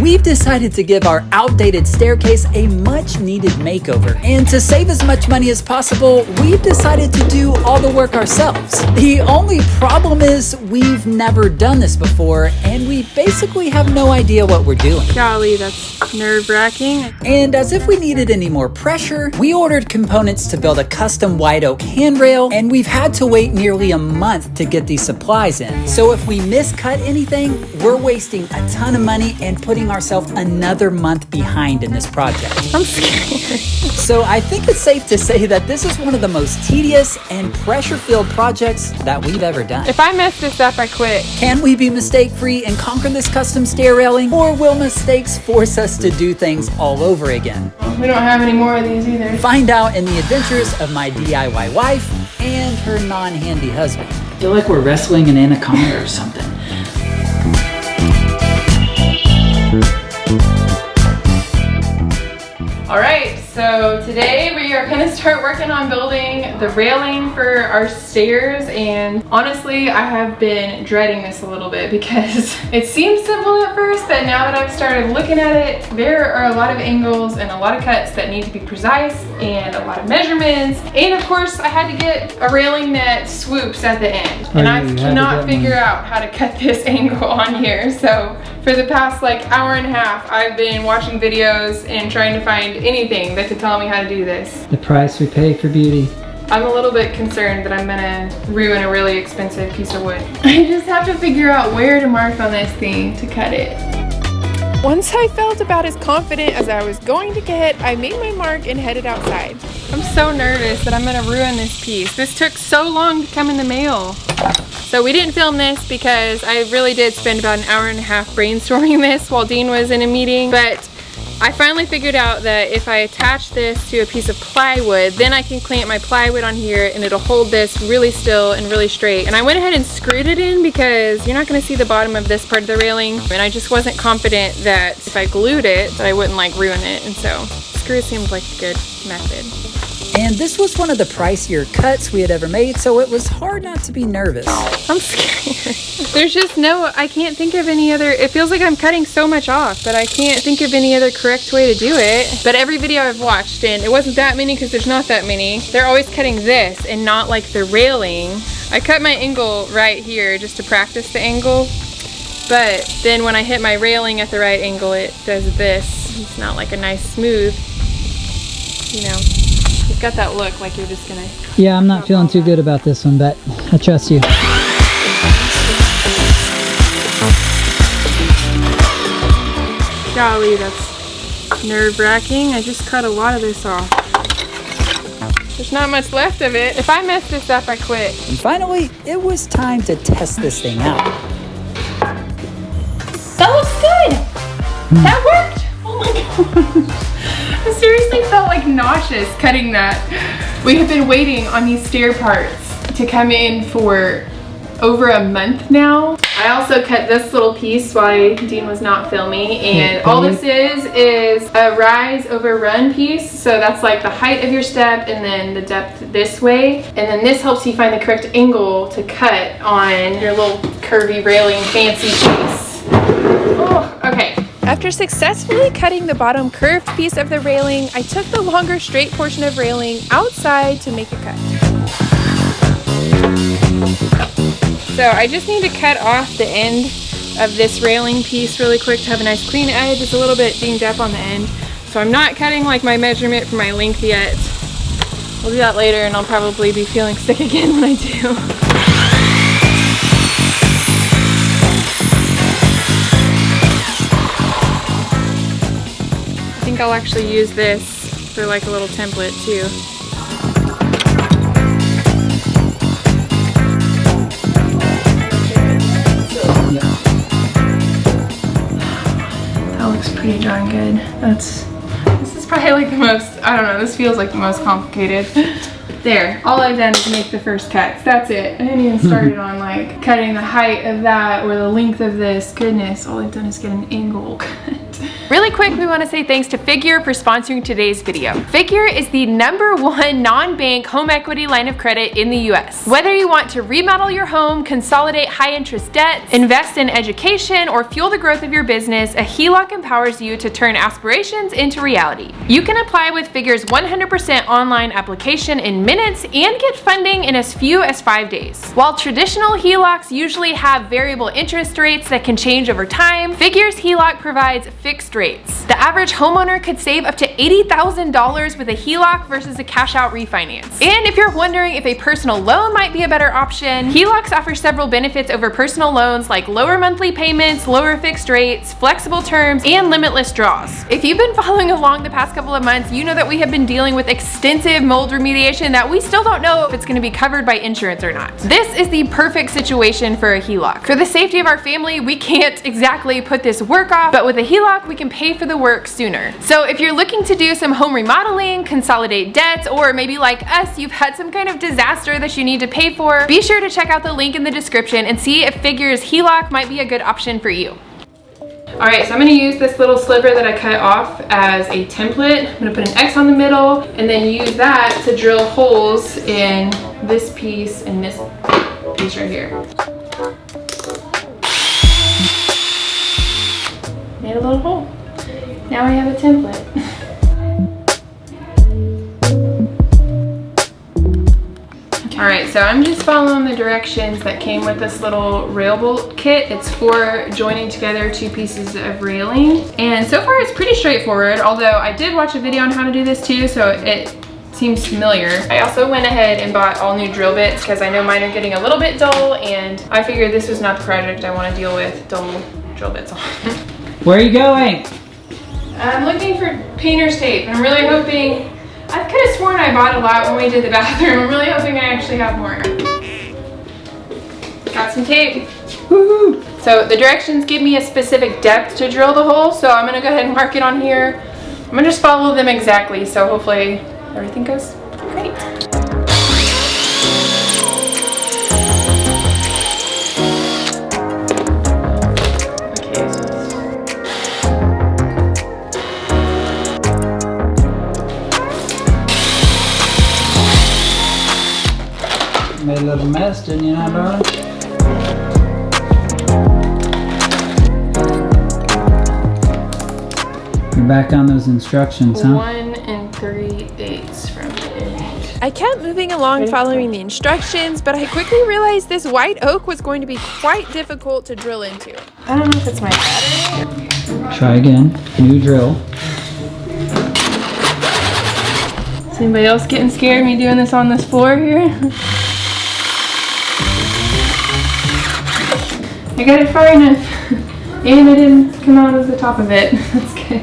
We've decided to give our outdated staircase a much needed makeover. And to save as much money as possible, we've decided to do all the work ourselves. The only problem is we've never done this before, and we basically have no idea what we're doing. Golly, that's nerve-wracking. And as if we needed any more pressure, we ordered components to build a custom white oak handrail, and we've had to wait nearly a month to get these supplies in. So if we miscut anything, we're wasting a ton of money and putting ourselves another month behind in this project. I'm scared. So I think it's safe to say that this is one of the most tedious and pressure-filled projects that we've ever done. If I mess this up, I quit. Can we be mistake-free and conquer this custom stair railing, or will mistakes force us to do things all over again? We don't have any more of these either. Find out in the adventures of my DIY wife and her non-handy husband. I feel like we're wrestling an anaconda or something. Alright, so today we are going to start working on building the railing for our stairs, and honestly I have been dreading this a little bit because it seemed simple at first, but now that I've started looking at it, there are a lot of angles and a lot of cuts that need to be precise and a lot of measurements, and of course I had to get a railing that swoops at the end, and I cannot figure out how to cut this angle on here. So for the past like hour and a half I've been watching videos and trying to find anything that could tell me how to do this. The price we pay for beauty. I'm a little bit concerned that I'm gonna ruin a really expensive piece of wood. I just have to figure out where to mark on this thing to cut it. Once I felt about as confident as I was going to get, I made my mark and headed outside. I'm so nervous that I'm gonna ruin this piece. This took so long to come in the mail. So we didn't film this because I really did spend about an hour and a half brainstorming this while Dean was in a meeting, but I finally figured out that if I attach this to a piece of plywood, then I can clamp my plywood on here and it'll hold this really still and really straight. And I went ahead and screwed it in because you're not going to see the bottom of this part of the railing, and I just wasn't confident that if I glued it that I wouldn't like ruin it, and so screw seemed like a good method. And this was one of the pricier cuts we had ever made, so it was hard not to be nervous. I'm scared. There's just I can't think of any other, it feels like I'm cutting so much off, but I can't think of any other correct way to do it. But every video I've watched, and it wasn't that many because there's not that many, they're always cutting this and not like the railing. I cut my angle right here just to practice the angle, but then when I hit my railing at the right angle, it does this. It's not like a nice smooth, you know. You've got that look like you're just gonna... Yeah, I'm not feeling too good about this one, but I trust you. Golly, that's nerve-wracking. I just cut a lot of this off. There's not much left of it. If I mess this up, I quit. And finally, it was time to test this thing out. That looks good! That worked! Oh my god! I seriously felt like nauseous cutting that. We have been waiting on these stair parts to come in for over a month now. I also cut this little piece while Dean was not filming, and all this is a rise over run piece. So that's like the height of your step and then the depth this way. And then this helps you find the correct angle to cut on your little curvy railing fancy piece. Oh, okay. After successfully cutting the bottom curved piece of the railing, I took the longer straight portion of railing outside to make a cut. So I just need to cut off the end of this railing piece really quick to have a nice clean edge. It's a little bit dinged up on the end. So I'm not cutting like my measurement for my length yet. We'll do that later, and I'll probably be feeling sick again when I do. I think I'll actually use this for like a little template too. That looks pretty darn good. This is probably like the most, I don't know, this feels like the most complicated. There, all I've done is make the first cuts. That's it. I hadn't even started on like cutting the height of that or the length of this. Goodness, all I've done is get an angle cut. Really quick, we want to say thanks to Figure for sponsoring today's video. Figure is the #1 non-bank home equity line of credit in the US. Whether you want to remodel your home, consolidate high-interest debts, invest in education, or fuel the growth of your business, a HELOC empowers you to turn aspirations into reality. You can apply with Figure's 100% online application in minutes and get funding in as few as 5 days. While traditional HELOCs usually have variable interest rates that can change over time, Figure's HELOC provides fixed rates. The average homeowner could save up to $80,000 with a HELOC versus a cash-out refinance. And if you're wondering if a personal loan might be a better option, HELOCs offer several benefits over personal loans like lower monthly payments, lower fixed rates, flexible terms, and limitless draws. If you've been following along the past couple of months, you know that we have been dealing with extensive mold remediation that we still don't know if it's going to be covered by insurance or not. This is the perfect situation for a HELOC. For the safety of our family, we can't exactly put this work off, but with a HELOC, we can pay for the work sooner. So if you're looking to do some home remodeling, consolidate debts, or maybe like us, you've had some kind of disaster that you need to pay for, be sure to check out the link in the description and see if Figure's HELOC might be a good option for you. All right, so I'm gonna use this little sliver that I cut off as a template. I'm gonna put an X on the middle and then use that to drill holes in this piece and this piece right here. Made a little hole. Now I have a template. All right, so I'm just following the directions that came with this little rail bolt kit. It's for joining together two pieces of railing. And so far it's pretty straightforward, although I did watch a video on how to do this too, so it seems familiar. I also went ahead and bought all new drill bits because I know mine are getting a little bit dull, and I figured this was not the project I want to deal with dull drill bits on. Where are you going? I'm looking for painter's tape, and I'm really hoping, I could have sworn I bought a lot when we did the bathroom. I'm really hoping I actually have more. Got some tape. Woohoo! So the directions give me a specific depth to drill the hole, so I'm gonna go ahead and mark it on here. I'm gonna just follow them exactly, so hopefully everything goes great. Made a little mess, didn't you now, darling? You're back on those instructions, huh? 1 3/8 from the end. I kept moving along following the instructions, but I quickly realized this white oak was going to be quite difficult to drill into. I don't know if it's my battery. Try again. New drill. Is anybody else getting scared of me doing this on this floor here? I got it far enough, and I didn't come out of the top of it. That's good.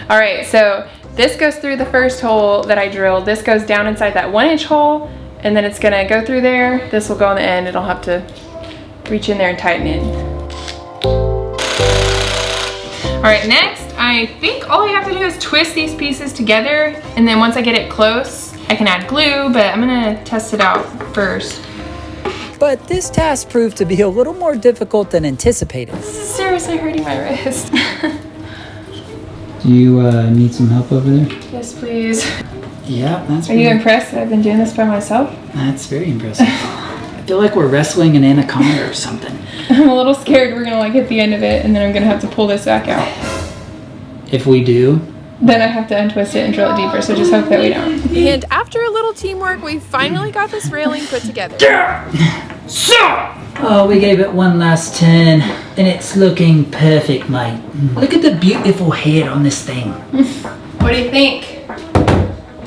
All right, so this goes through the first hole that I drilled. This goes down inside that 1-inch hole, and then it's gonna go through there. This will go on the end, and I'll have to reach in there and tighten it. All right, next, I think all I have to do is twist these pieces together, and then once I get it close, I can add glue, but I'm gonna test it out first. But this task proved to be a little more difficult than anticipated. This is seriously hurting my wrist. Do you need some help over there? Yes, please. Yeah, that's Are you impressed that I've been doing this by myself? That's very impressive. I feel like we're wrestling an anaconda or something. I'm a little scared we're gonna like hit the end of it and then I'm gonna have to pull this back out. If we do, then I have to untwist it and drill it deeper, so just hope that we don't. And after a little teamwork, we finally got this railing put together. Oh, we gave it one last turn, and it's looking perfect, mate. Look at the beautiful head on this thing. What do you think?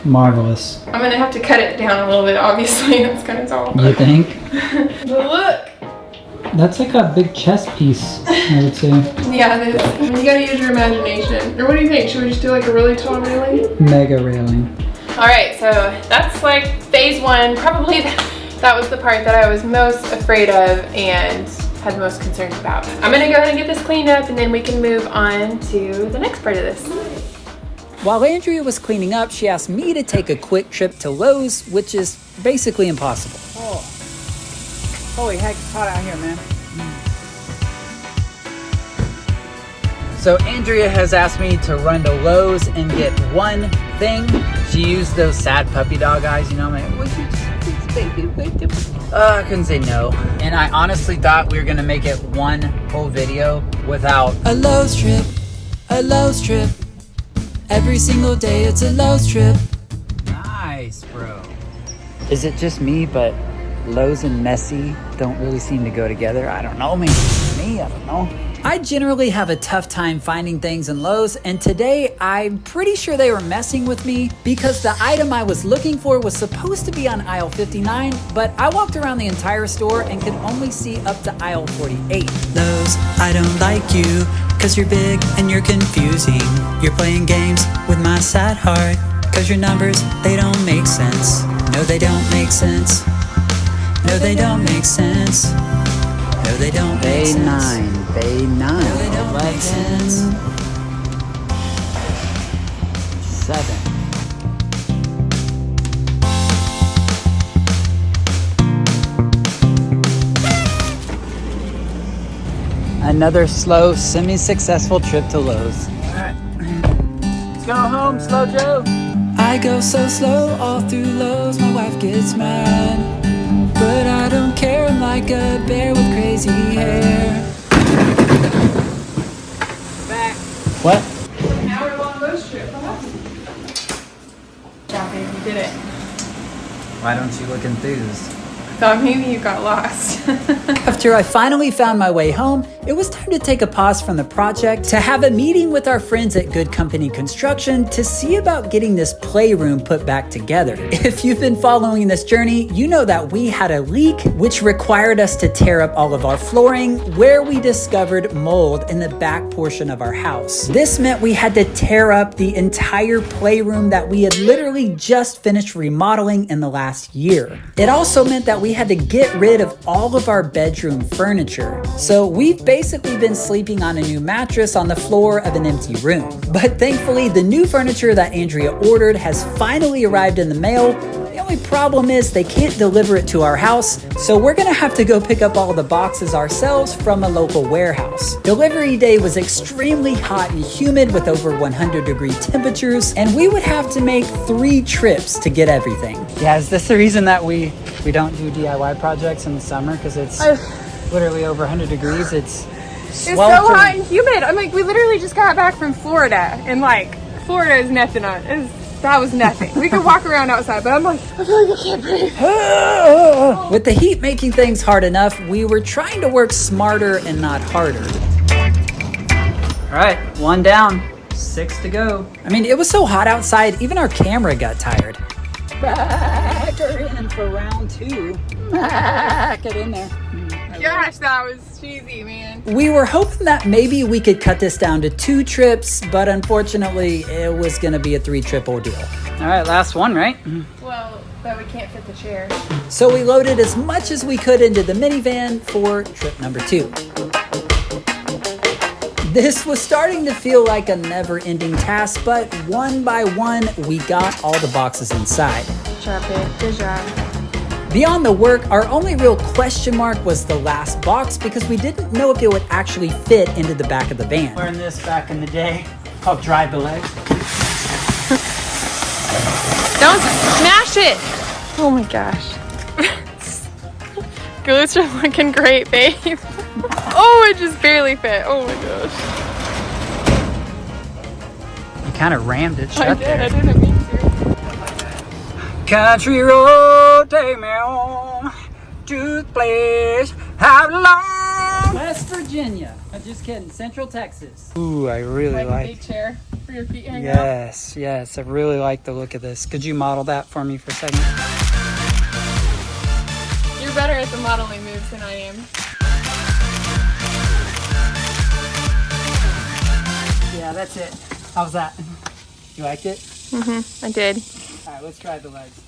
Marvelous. I'm gonna have to cut it down a little bit, obviously. It's kind of tall. You think? But look! That's like a big chess piece, I would say. Yeah, it is. You gotta use your imagination. Or what do you think? Should we just do like a really tall railing? Mega railing. Alright, so that's like phase one. Probably that was the part that I was most afraid of and had the most concerns about. I'm gonna go ahead and get this cleaned up and then we can move on to the next part of this. While Andrea was cleaning up, she asked me to take a quick trip to Lowe's, which is basically impossible. Oh. Holy heck, it's hot out here, man. So Andrea has asked me to run to Lowe's and get one thing. She used those sad puppy dog eyes, you know, I'm like, would you just please, baby, wait them? I couldn't say no. And I honestly thought we were gonna make it one whole video without a Lowe's trip, a Lowe's trip. Every single day it's a Lowe's trip. Nice, bro. Is it just me, but Lowe's and messy don't really seem to go together? I don't know, maybe it's me, I don't know. I generally have a tough time finding things in Lowe's, and today I'm pretty sure they were messing with me because the item I was looking for was supposed to be on aisle 59, but I walked around the entire store and could only see up to aisle 48. Lowe's, I don't like you, cause you're big and you're confusing. You're playing games with my sad heart, cause your numbers, they don't make sense. No, they don't make sense. No, they don't make sense. No, they don't make sense. Bay 9. No, they don't make sense. 7. Another slow, semi-successful trip to Lowe's. Alright. Let's go home, Slow Joe. I go so slow all through Lowe's, my wife gets mad. But I don't care, I'm like a bear with crazy hair. Back. What? An hour-long Lowe's trip. Yeah, babe, you did it. Why don't you look enthused? Thought maybe you got lost. After I finally found my way home, it was time to take a pause from the project to have a meeting with our friends at Good Company Construction to see about getting this playroom put back together. If you've been following this journey, you know that we had a leak which required us to tear up all of our flooring where we discovered mold in the back portion of our house. This meant we had to tear up the entire playroom that we had literally just finished remodeling in the last year. It also meant that we had to get rid of all of our bedroom furniture. So we've basically been sleeping on a new mattress on the floor of an empty room. But thankfully, the new furniture that Andrea ordered has finally arrived in the mail. The only problem is they can't deliver it to our house, so we're gonna have to go pick up all the boxes ourselves from a local warehouse. Delivery day was extremely hot and humid with over 100-degree temperatures, and we would have to make 3 trips to get everything. Yeah, is this the reason that we don't do DIY projects in the summer? Because it's literally over 100 degrees. It's so hot and humid. I'm like, we literally just got back from Florida, and like, Florida is nothing on it. That was nothing. We could walk around outside, but I'm like, I feel like I can't breathe. With the heat making things hard enough, we were trying to work smarter and not harder. All right, 1 down, 6 to go. I mean, it was so hot outside, even our camera got tired. Back her in for round 2. Get in there. Gosh, that was cheesy, man. We were hoping that maybe we could cut this down to 2 trips, but unfortunately, it was gonna be a 3-trip ordeal. All right, last one, right? Well, but we can't fit the chair. So we loaded as much as we could into the minivan for trip number 2. This was starting to feel like a never-ending task, but one by one, we got all the boxes inside. Good job, babe. Good job. Beyond the work, our only real question mark was the last box because we didn't know if it would actually fit into the back of the van. Learned this back in the day. Called drive the legs. Don't smash it! Oh my gosh. Glutes are looking great, babe. Oh, it just barely fit. Oh my gosh. You kind of rammed it shut there. I didn't mean to. Country road, take me home to the place I belong. West Virginia. I'm just kidding. Central Texas. Ooh, I really like a big chair for your feet hanging out. Yes. I really like the look of this. Could you model that for me for a second? You're better at the modeling moves than I am. Yeah, that's it. How's that? You liked it? Mm-hmm. I did. All right, let's try the legs.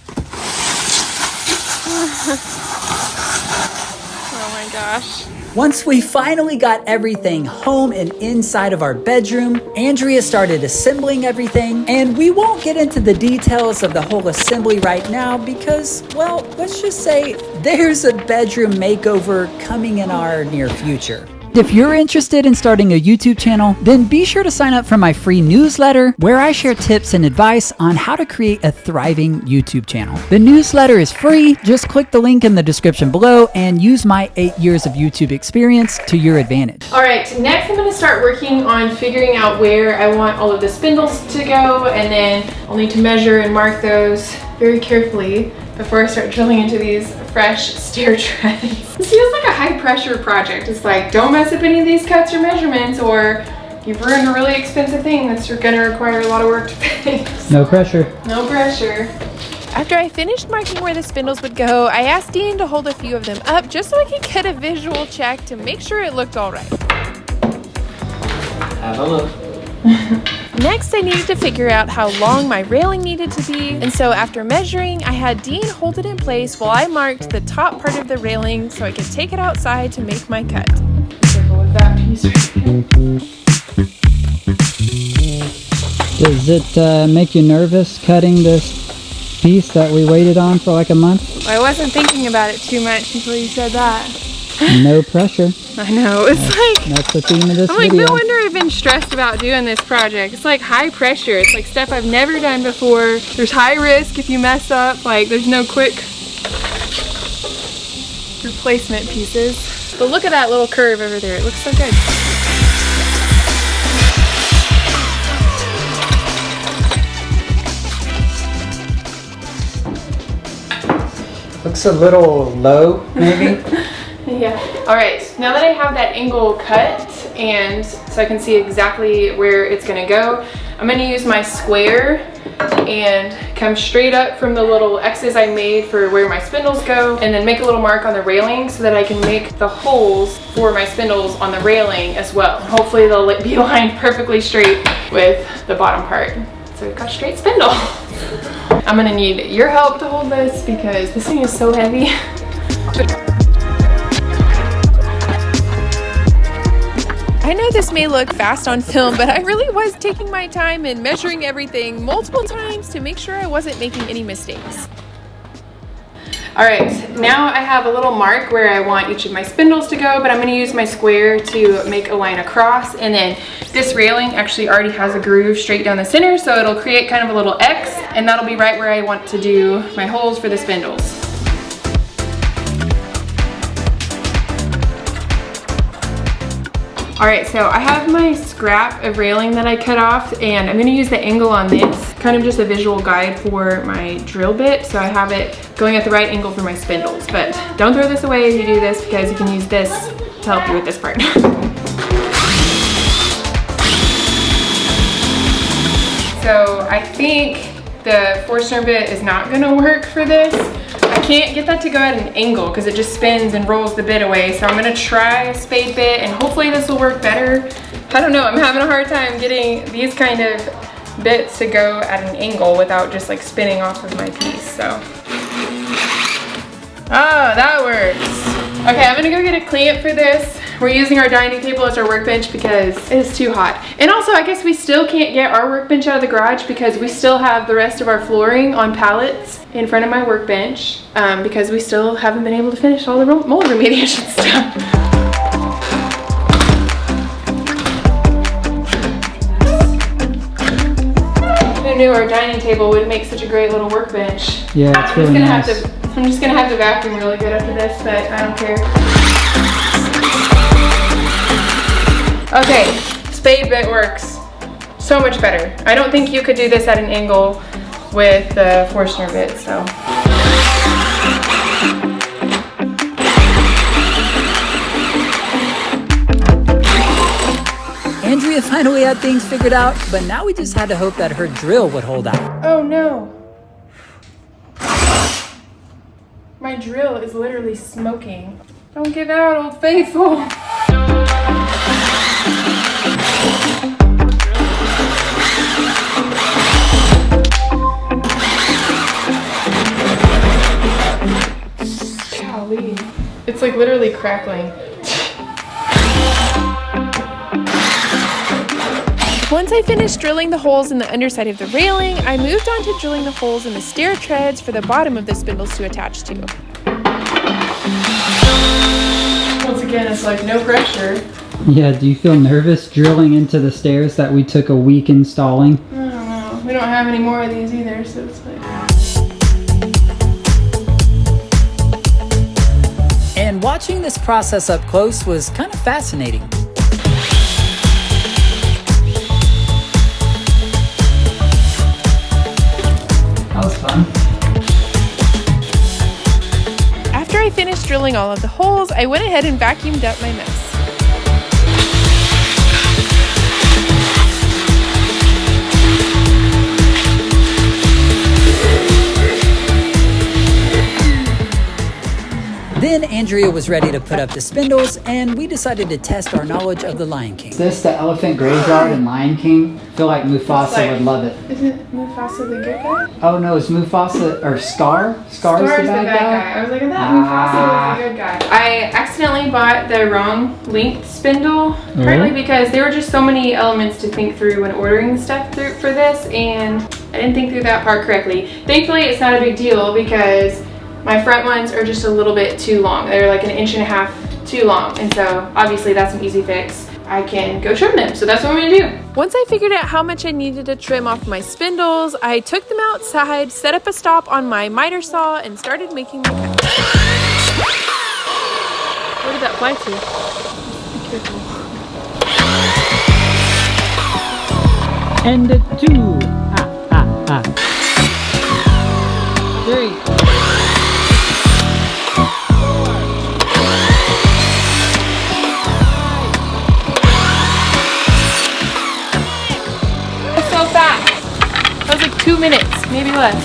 Oh my gosh. Once we finally got everything home and inside of our bedroom, Andrea started assembling everything, and we won't get into the details of the whole assembly right now because, well, let's just say there's a bedroom makeover coming in our near future. If you're interested in starting a YouTube channel, then be sure to sign up for my free newsletter where I share tips and advice on how to create a thriving YouTube channel. The newsletter is free. Just click the link in the description below and use my 8 years of YouTube experience to your advantage. All right, next I'm gonna start working on figuring out where I want all of the spindles to go, and then I'll need to measure and mark those very carefully before I start drilling into these fresh stair treads. This feels like a high pressure project. It's like, don't mess up any of these cuts or measurements or you've ruined a really expensive thing that's gonna require a lot of work to fix. No pressure. No pressure. After I finished marking where the spindles would go, I asked Dean to hold a few of them up just so I could get a visual check to make sure it looked all right. Have a look. Next, I needed to figure out how long my railing needed to be, and so after measuring, I had Dean hold it in place while I marked the top part of the railing so I could take it outside to make my cut. Be careful with that piece right there. Does it make you nervous cutting this piece that we waited on for like a month? I wasn't thinking about it too much until you said that. No pressure. I know, it's That's the theme of this I'm like, video. no wonder I've been stressed about doing this project. It's like high pressure. It's like stuff I've never done before. There's high risk if you mess up. Like, there's no quick replacement pieces. But look at that little curve over there. It looks so good. Looks a little low, maybe. Yeah. All right, now that I have that angle cut and so I can see exactly where it's gonna go, I'm gonna use my square and come straight up from the little X's I made for where my spindles go, and then make a little mark on the railing so that I can make the holes for my spindles on the railing as well. Hopefully they'll be aligned perfectly straight with the bottom part. So we've got a straight spindle. I'm gonna need your help to hold this because this thing is so heavy. I know this may look fast on film, but I really was taking my time and measuring everything multiple times to make sure I wasn't making any mistakes. All right, now I have a little mark where I want each of my spindles to go, but I'm gonna use my square to make a line across, and then this railing actually already has a groove straight down the center, so it'll create kind of a little X, and that'll be right where I want to do my holes for the spindles. All right, so I have my scrap of railing that I cut off, and I'm gonna use the angle on this, kind of just a visual guide for my drill bit, so I have it going at the right angle for my spindles. But don't throw this away as you do this because you can use this to help you with this part. So I think the Forstner bit is not gonna work for this. I can't get that to go at an angle because it just spins and rolls the bit away. So I'm gonna try a spade bit and hopefully this will work better. I don't know, I'm having a hard time getting these kind of bits to go at an angle without just like spinning off of my piece, so. Oh, that works. Okay, I'm gonna go get a clamp for this. We're using our dining table as our workbench because it is too hot. And also, I guess we still can't get our workbench out of the garage because we still have the rest of our flooring on pallets in front of my workbench because we still haven't been able to finish all the mold remediation stuff. Who knew our dining table would make such a great little workbench? Yeah, it's really nice. I'm just gonna have to vacuum really good after this, but I don't care. Okay, spade bit works so much better. I don't think you could do this at an angle with the Forstner bit, so. Andrea finally had things figured out, but now we just had to hope that her drill would hold out. Oh no. My drill is literally smoking. Don't give out, Old Faithful. Golly. It's like literally crackling. Once I finished drilling the holes in the underside of the railing, I moved on to drilling the holes in the stair treads for the bottom of the spindles to attach to. Once again, it's like no pressure. Yeah, do you feel nervous drilling into the stairs that we took a week installing? I don't know. We don't have any more of these either, so it's like... And watching this process up close was kind of fascinating. That was fun. After I finished drilling all of the holes, I went ahead and vacuumed up my mess. Then Andrea was ready to put up the spindles, and we decided to test our knowledge of the Lion King. Is this the elephant graveyard in Lion King? I feel like Mufasa would love it. Isn't Mufasa the good guy? Oh no, it's Mufasa, or Scar? Scar's the bad guy? I was like, I thought Mufasa was the good guy. I accidentally bought the wrong linked spindle, partly because there were just so many elements to think through when ordering stuff for this, and I didn't think through that part correctly. Thankfully, it's not a big deal because my front ones are just a little bit too long. They're like 1.5 inches too long, and so obviously that's an easy fix. I can go trim them, so that's what I'm gonna do. Once I figured out how much I needed to trim off my spindles, I took them outside, set up a stop on my miter saw, and started making my cut. Where did that fly to? Be careful. And 2. 3. So fast. That was like 2 minutes, maybe less.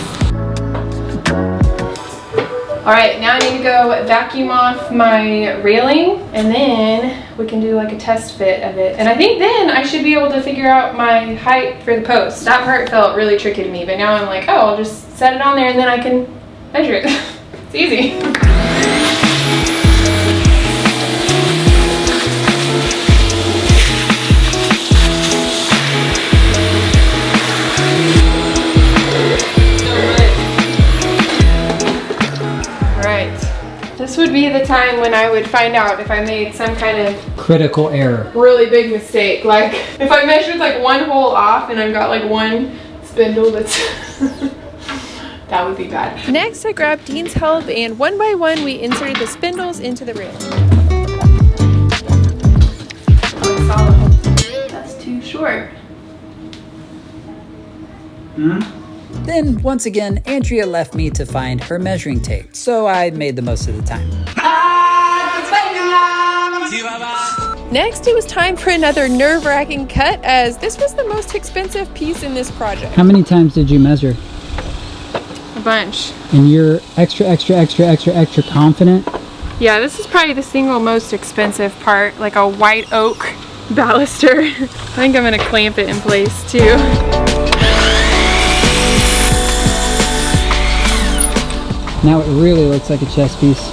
All right, now I need to go vacuum off my railing, and then we can do like a test fit of it. And I think then I should be able to figure out my height for the post. That part felt really tricky to me, but now I'm like, oh, I'll just set it on there and then I can measure it. It's easy. This would be the time when I would find out if I made some kind of critical error, really big mistake. Like if I measured like one hole off and I've got like one spindle that's that would be bad. Next, I grabbed Dean's help, and one by one we inserted the spindles into the railing. Oh, solid. That's too short. Then, once again, Andrea left me to find her measuring tape, so I made the most of the time. Next, it was time for another nerve-wracking cut, as this was the most expensive piece in this project. How many times did you measure? A bunch. And you're extra confident? Yeah, this is probably the single most expensive part, like a white oak baluster. I think I'm gonna clamp it in place too. Now it really looks like a chess piece.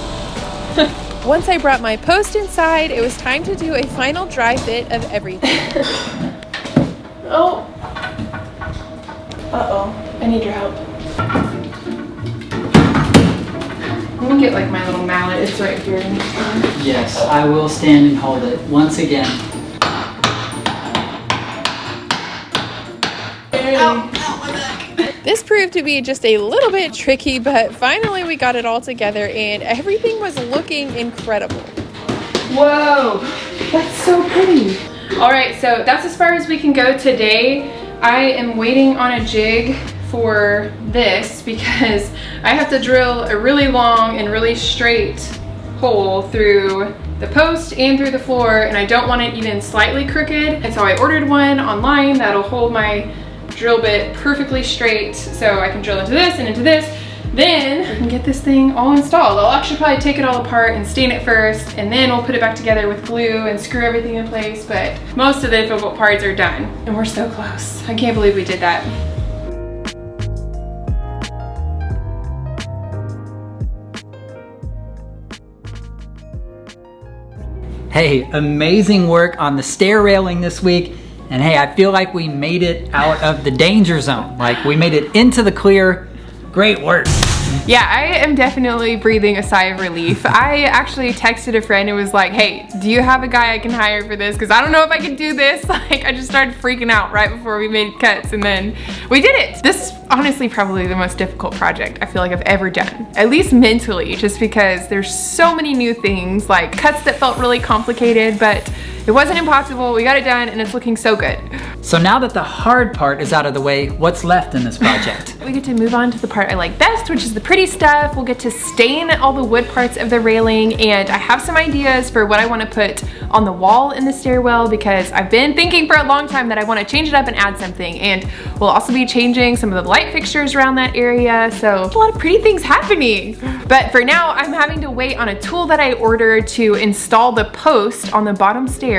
Once I brought my post inside, it was time to do a final dry fit of everything. Oh. Uh-oh. I need your help. I'm gonna get like my little mallet. It's right here. Yes, I will stand and hold it once again. Ow. This proved to be just a little bit tricky, but finally we got it all together and everything was looking incredible. Whoa, that's so pretty. All right, so that's as far as we can go today. I am waiting on a jig for this because I have to drill a really long and really straight hole through the post and through the floor, and I don't want it even slightly crooked. And so I ordered one online that'll hold my drill bit perfectly straight so I can drill into this and into this. Then we can get this thing all installed. I'll actually probably take it all apart and stain it first, and then we'll put it back together with glue and screw everything in place, but most of the difficult parts are done. And we're so close. I can't believe we did that. Hey, amazing work on the stair railing this week. And hey, I feel like we made it out of the danger zone. Like we made it into the clear. Great work. Yeah, I am definitely breathing a sigh of relief. I actually texted a friend and was like, hey, do you have a guy I can hire for this? Because I don't know if I can do this. Like, I just started freaking out right before we made cuts, and then we did it. This is honestly probably the most difficult project I feel like I've ever done, at least mentally, just because there's so many new things, like cuts that felt really complicated, but it wasn't impossible. We got it done and it's looking so good. So now that the hard part is out of the way, what's left in this project? We get to move on to the part I like best, which is the pretty stuff. We'll get to stain all the wood parts of the railing, and I have some ideas for what I want to put on the wall in the stairwell, because I've been thinking for a long time that I want to change it up and add something, and we'll also be changing some of the light fixtures around that area, so a lot of pretty things happening. But for now, I'm having to wait on a tool that I ordered to install the post on the bottom stair,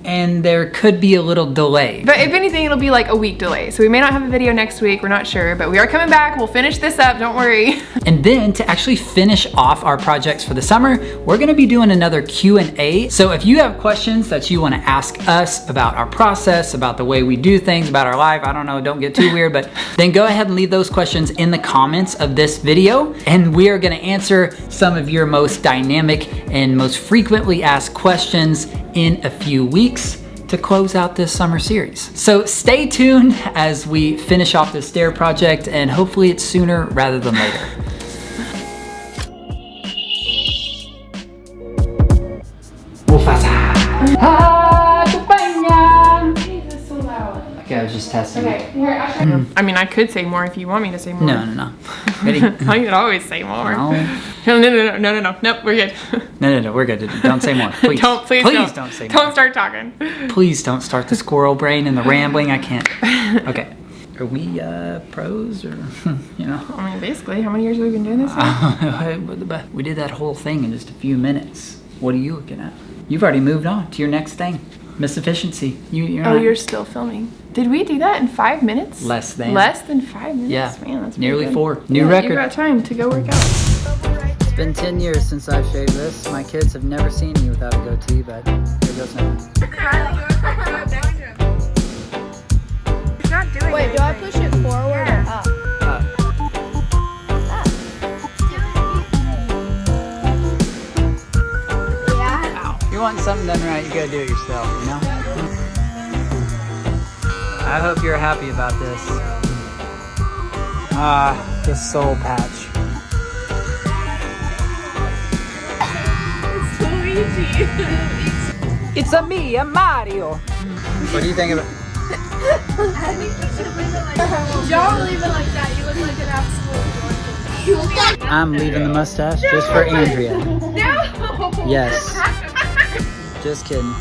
and there could be a little delay. But if anything, it'll be like a week delay, so we may not have a video next week, we're not sure, but we are coming back. We'll finish this up, don't worry. And then to actually finish off our projects for the summer, we're gonna be doing another Q&A. So if you have questions that you wanna ask us about our process, about the way we do things, about our life, I don't know, don't get too weird, but then go ahead and leave those questions in the comments of this video, and we are gonna answer some of your most dynamic and most frequently asked questions in a few weeks to close out this summer series. So stay tuned as we finish off the stair project, and hopefully it's sooner rather than later. Mufasa. That's so loud. Okay, I was just testing. Okay, here, actually, I mean, I could say more if you want me to say more. No. Ready? I could always say more. No. Nope, we're good. No, we're good. Don't say more. Please. Please don't say more. Don't start talking. Please don't start the squirrel brain and the rambling. I can't. Okay. Are we pros, or you know? I mean, basically, how many years have we been doing this now? We did that whole thing in just a few minutes. What are you looking at? You've already moved on to your next thing. Miss Efficiency. You're still filming. Did we do that in 5 minutes? Less than 5 minutes? Yeah. Man, that's nearly good. 4. New record. You got time to go work out. It's been 10 years since I've shaved this. My kids have never seen me without a goatee, but here goes now. Wait, do I push it forward or up? Ow. If you want something done right, you gotta do it yourself, you know? I hope you're happy about this. The soul patch. It's a me, a Mario. What do you think of it? Don't leave it like that. You look like an absolute dork. I'm leaving the mustache just for Andrea. No! Yes. Just kidding.